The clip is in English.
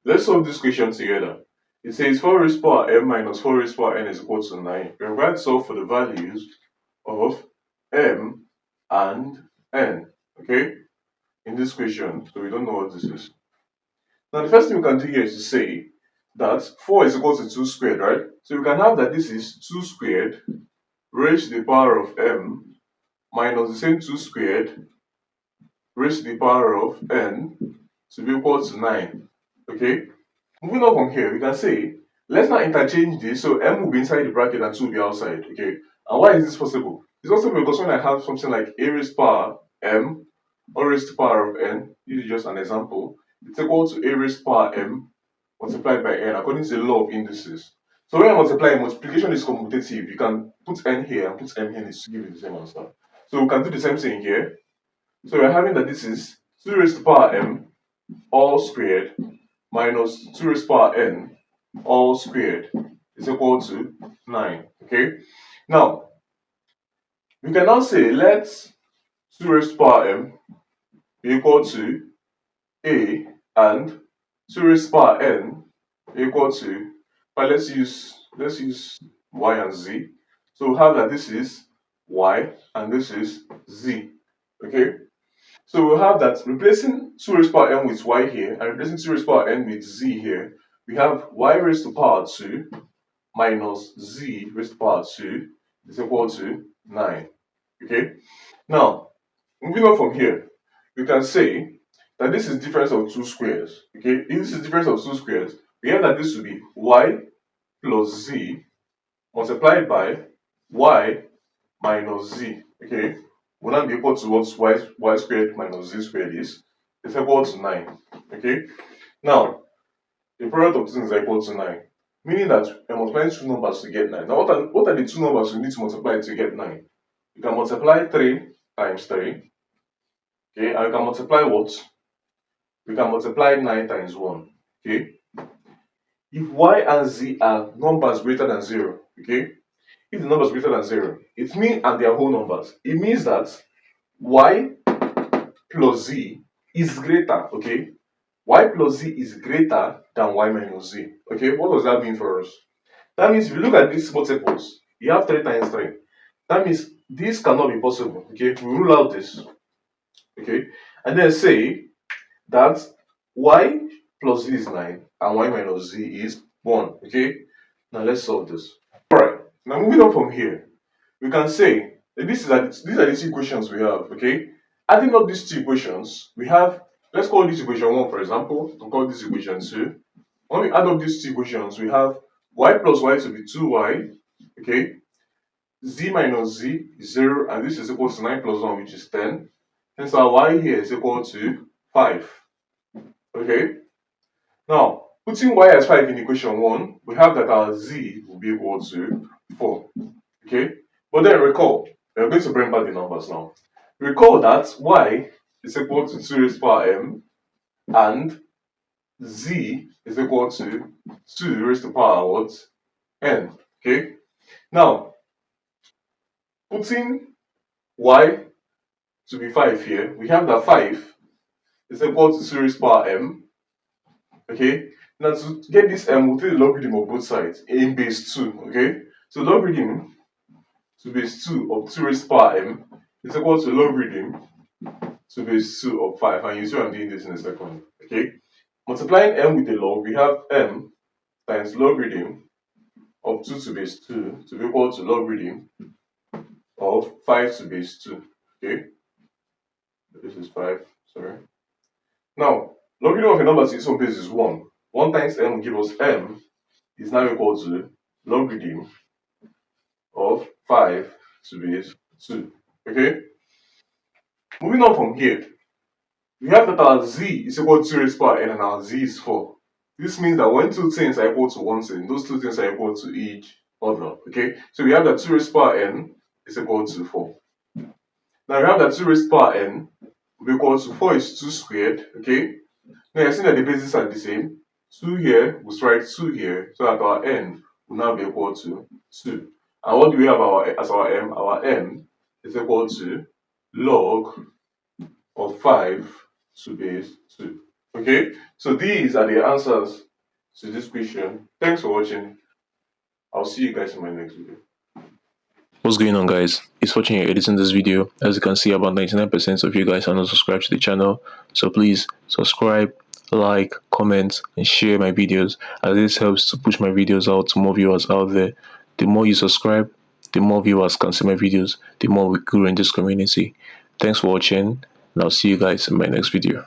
Let's solve this question together. It says 4 raised to power m minus 4 raised to power n is equal to 9. We're going to solve for the values of m and n, okay, in this question. So we don't know what this is. Now the first thing we can do here is to say that 4 is equal to 2 squared, right? So we can have that this is 2 squared raised to the power of m minus the same 2 squared raised to the power of n to be equal to 9, okay? Moving on from here, we can say, let's now interchange this. So m will be inside the bracket and 2 will be outside, okay? And why is this possible? It's possible because when I have something like a raised to power m or raised to power of n, this is just an example, it's equal to a raised to power m multiplied by n according to the law of indices. So when I multiply, multiplication is commutative. You can put n here and put m here to give you the same answer. So we can do the same thing here. So we're having that this is 2 raised to power m all squared minus 2 raised to power n all squared is equal to 9. Okay. Now we can now say let 2 raised to power m be equal to a and 2 raised to power n equal to, but let's use y and z. So we have that this is y and this is z. Okay. So we'll have that replacing 2 raised to power n with y here and replacing 2 raised to power n with z here, we have y raised to power 2 minus z raised to power 2 is equal to 9. Okay. Now, moving on from here, we can say that this is difference of two squares. Okay. If this is difference of two squares, we have that this will be y plus z multiplied by y minus z. Okay. Will now be equal to what y squared minus z squared is. It's equal to 9. Okay. Now, the product of two things is equal to 9. Meaning that we're multiplying two numbers to get 9. Now, what are the two numbers we need to multiply to get 9? You can multiply 3 times 3. Okay. And you can multiply what? We can multiply 9 times 1. Okay. If y and z are numbers greater than 0, okay, if the number is greater than 0, it means, and they are whole numbers, it means that y plus z is greater, okay? Y plus z is greater than y minus z. Okay, what does that mean for us? That means if you look at these multiples, you have 3 times 3. That means this cannot be possible. Okay, we rule out this. Okay, and then say that y plus z is 9 and y minus z is 1. Okay, now let's solve this. Alright, now moving on from here, we can say that these are the two equations we have. Okay, adding up these two equations, we have, let's call this equation 1 for example, and call this equation 2. When we add up these two equations, we have y plus y to be 2y, okay, z minus z is 0, and this is equal to 9 plus 1, which is 10. Hence our y here is equal to 5. Okay, now putting y as 5 in equation 1, we have that our z will be equal to 4. Okay, but then recall, we're going to bring back the numbers now. Recall that y is equal to 2 raised to power m and z is equal to 2 raised to power what? N. Okay, now putting y to be 5 here, we have that 5 is equal to 2 raised to power m. Okay, now to get this m, we'll take the logarithm of both sides in base 2. Okay, so logarithm to base 2 of 2 raised to power m is equal to logarithm to base 2 of 5, and you see I'm doing this in a second. Okay, multiplying m with the log, we have m times logarithm of 2 to base 2 to be equal to logarithm of 5 to base 2. Okay, this is 5, sorry. Now, logarithm of a number to its own base is 1. 1 times m will give us m is now equal to logarithm of 5 to base 2. Okay, moving on from here, we have that our z is equal to 2 raised to power n and our z is 4. This means that when two things are equal to one thing, those two things are equal to each other. Okay, so we have that 2 raised to power n is equal to 4. Now we have that 2 raised to power n will be equal to 4 is 2 squared. Okay, now you're seeing that the bases are the same. 2 here, we'll write 2 here, so that our n will now be equal to 2. And what do we have as our m? Our m is equal to log of 5 to base 2. Okay, so these are the answers to this question. Thanks for watching. I'll see you guys in my next video. What's going on, guys? It's Fortune here editing this video. As you can see, about 99% of you guys are not subscribed to the channel, so please subscribe, like, comment, and share my videos, as this helps to push my videos out to more viewers out there. The more you subscribe, the more viewers can see my videos, the more we grow in this community. Thanks for watching, and I'll see you guys in my next video.